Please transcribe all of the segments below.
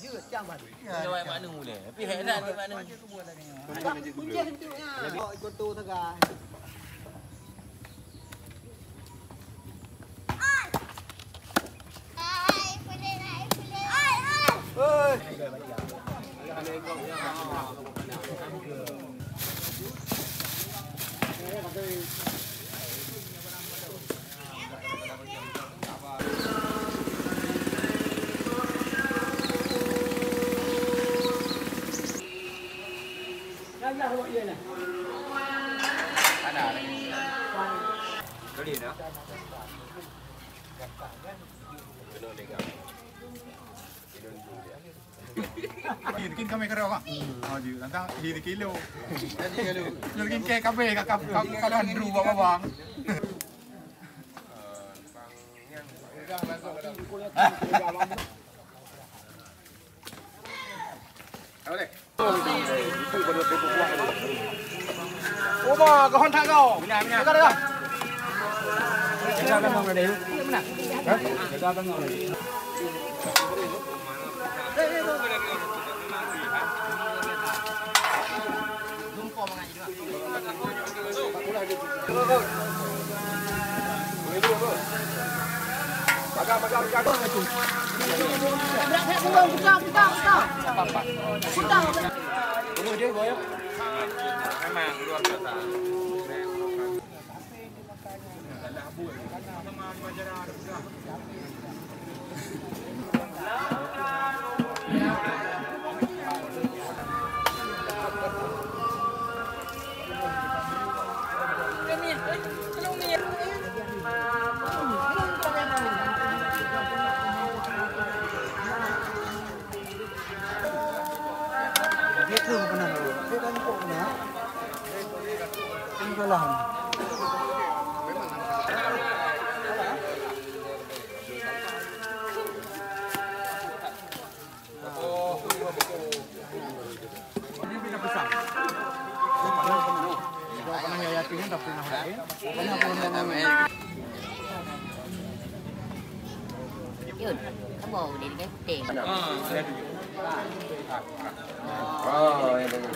Dia buat mana boleh. Tapi heran dia mana. Kunci hentuknya. Ikut tu tegak. Hidukin kami kerja pak. Oh jadi tentang hidup kilo. Hidukin kayak kafe kalau handru apa bang? Oh mah kau hantar kau. Benar. Kita akan ngomong dari itu. Benar. Kita akan ngomong. Memang luar biasa. Itu benar. Itu kan kok benar. Ini salah. Ini punya besar. Pernah yayatinnya tak pernah lain. Pernah pernah. Yun, kamu udah di gede. Oh, ya benar.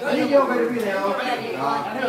Ini jauh dari sini ya. Ayo,